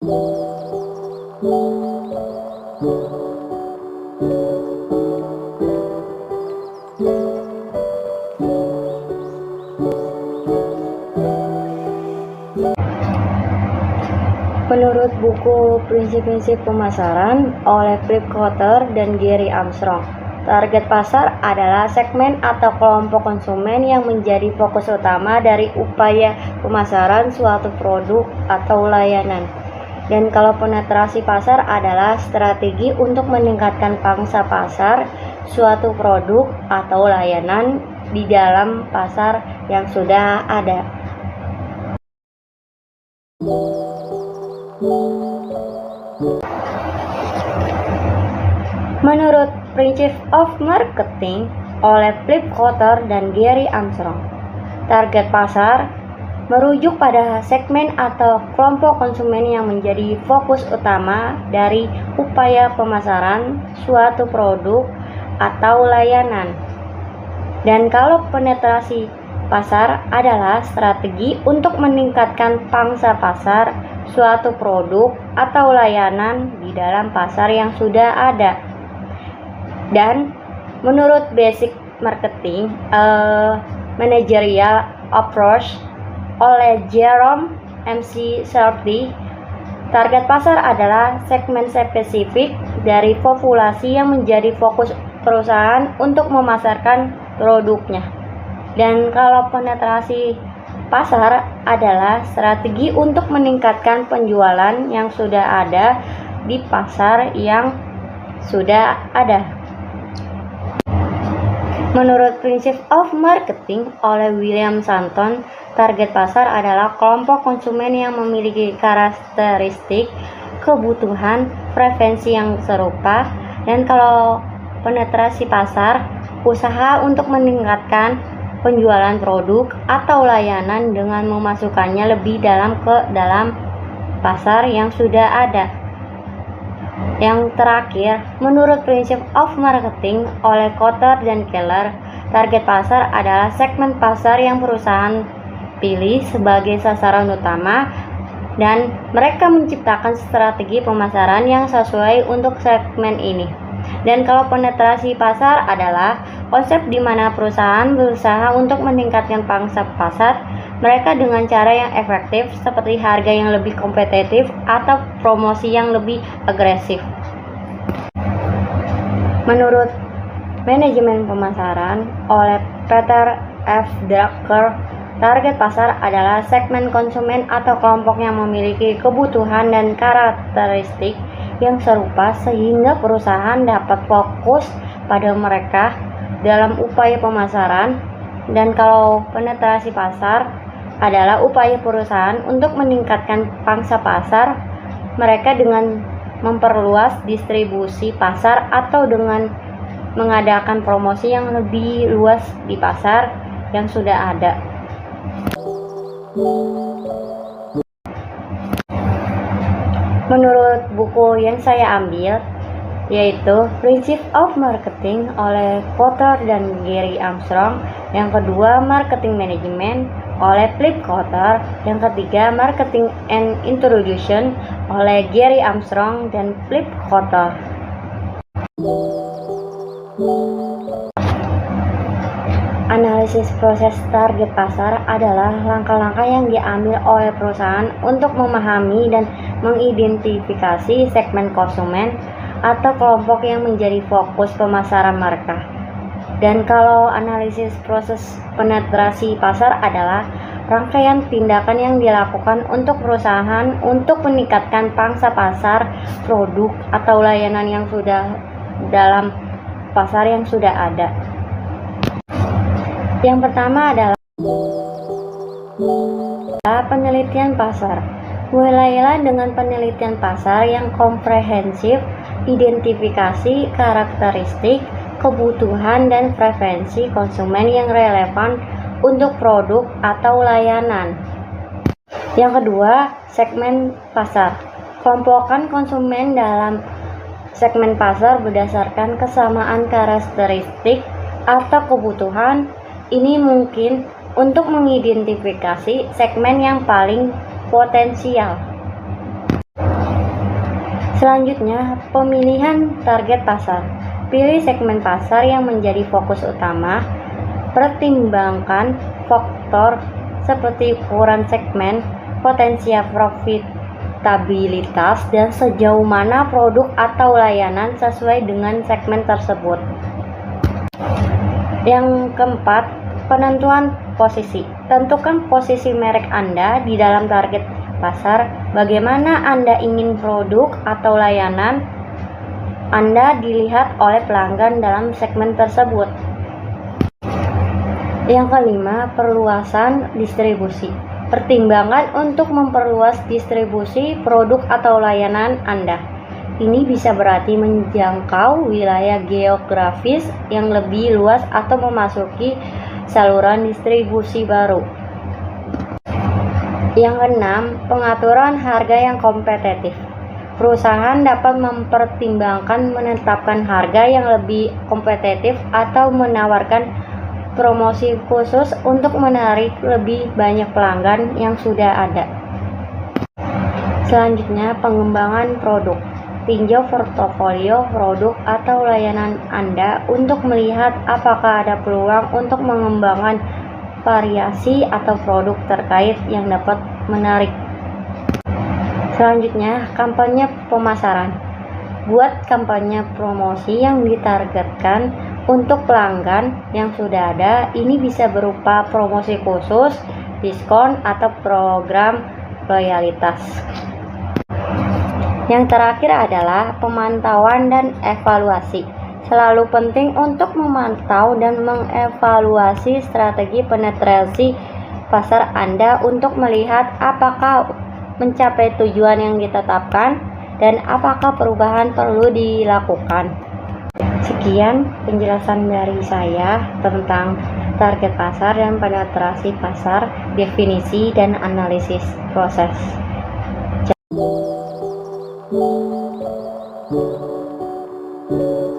Menurut buku Prinsip-Prinsip Pemasaran oleh Philip Kotler dan Gary Armstrong, target pasar adalah segmen atau kelompok konsumen yang menjadi fokus utama dari upaya pemasaran suatu produk atau layanan. Dan kalau penetrasi pasar adalah strategi untuk meningkatkan pangsa pasar suatu produk atau layanan di dalam pasar yang sudah ada. Menurut Principles of Marketing oleh Philip Kotler dan Gary Armstrong, target pasar merujuk pada segmen atau kelompok konsumen yang menjadi fokus utama dari upaya pemasaran suatu produk atau layanan. Dan kalau penetrasi pasar adalah strategi untuk meningkatkan pangsa pasar suatu produk atau layanan di dalam pasar yang sudah ada. Dan menurut Basic Marketing Managerial Approach oleh Jerome McCarthy, target pasar adalah segmen spesifik dari populasi yang menjadi fokus perusahaan untuk memasarkan produknya. Dan kalau penetrasi pasar adalah strategi untuk meningkatkan penjualan yang sudah ada di pasar yang sudah ada. Menurut Principles of Marketing oleh William Sutton, target pasar adalah kelompok konsumen yang memiliki karakteristik, kebutuhan, preferensi yang serupa. Dan kalau penetrasi pasar, usaha untuk meningkatkan penjualan produk atau layanan dengan memasukkannya lebih dalam ke dalam pasar yang sudah ada. Yang terakhir, menurut Principles of Marketing oleh Kotler dan Keller, target pasar adalah segmen pasar yang perusahaan pilih sebagai sasaran utama dan mereka menciptakan strategi pemasaran yang sesuai untuk segmen ini. Dan kalau penetrasi pasar adalah konsep di mana perusahaan berusaha untuk meningkatkan pangsa pasar mereka dengan cara yang efektif seperti harga yang lebih kompetitif atau promosi yang lebih agresif. Menurut Manajemen Pemasaran oleh Peter F. Drucker, target pasar adalah segmen konsumen atau kelompok yang memiliki kebutuhan dan karakteristik yang serupa sehingga perusahaan dapat fokus pada mereka dalam upaya pemasaran. Dan kalau penetrasi pasar adalah upaya perusahaan untuk meningkatkan pangsa pasar mereka dengan memperluas distribusi pasar atau dengan mengadakan promosi yang lebih luas di pasar yang sudah ada. Menurut buku yang saya ambil, yaitu Principles of Marketing oleh Kotler dan Gary Armstrong, yang kedua Marketing Management oleh Philip Kotler, yang ketiga Marketing and Introduction oleh Gary Armstrong dan Philip Kotler. Analisis proses target pasar adalah langkah-langkah yang diambil oleh perusahaan untuk memahami dan mengidentifikasi segmen konsumen atau kelompok yang menjadi fokus pemasaran mereka. Dan kalau analisis proses penetrasi pasar adalah rangkaian tindakan yang dilakukan untuk perusahaan untuk meningkatkan pangsa pasar produk atau layanan yang sudah dalam pasar yang sudah ada. Yang pertama adalah penelitian pasar. Mulailah dengan penelitian pasar yang komprehensif, identifikasi karakteristik, kebutuhan dan preferensi konsumen yang relevan untuk produk atau layanan. Yang kedua, segmen pasar. Kelompokkan konsumen dalam segmen pasar berdasarkan kesamaan karakteristik atau kebutuhan. Ini mungkin untuk mengidentifikasi segmen yang paling potensial. Selanjutnya, pemilihan target pasar. Pilih segmen pasar yang menjadi fokus utama. Pertimbangkan faktor seperti ukuran segmen, potensi profitabilitas, dan sejauh mana produk atau layanan sesuai dengan segmen tersebut. Yang keempat, penentuan posisi. Tentukan posisi merek Anda di dalam target pasar. Bagaimana Anda ingin produk atau layanan Anda dilihat oleh pelanggan dalam segmen tersebut. Yang kelima, perluasan distribusi. Pertimbangan untuk memperluas distribusi produk atau layanan Anda. Ini bisa berarti menjangkau wilayah geografis yang lebih luas atau memasuki saluran distribusi baru. Yang keenam, pengaturan harga yang kompetitif. Perusahaan dapat mempertimbangkan menetapkan harga yang lebih kompetitif atau menawarkan promosi khusus untuk menarik lebih banyak pelanggan yang sudah ada. Selanjutnya, pengembangan produk. Tinjau portofolio produk atau layanan Anda untuk melihat apakah ada peluang untuk mengembangkan variasi atau produk terkait yang dapat menarik. Selanjutnya, kampanye pemasaran. Buat kampanye promosi yang ditargetkan untuk pelanggan yang sudah ada. Ini bisa berupa promosi khusus, diskon, atau program loyalitas. Yang terakhir adalah pemantauan dan evaluasi. Selalu penting untuk memantau dan mengevaluasi strategi penetrasi pasar Anda untuk melihat apakah mencapai tujuan yang ditetapkan dan apakah perubahan perlu dilakukan. Sekian penjelasan dari saya tentang target pasar dan penetrasi pasar, definisi dan analisis proses. Thank you.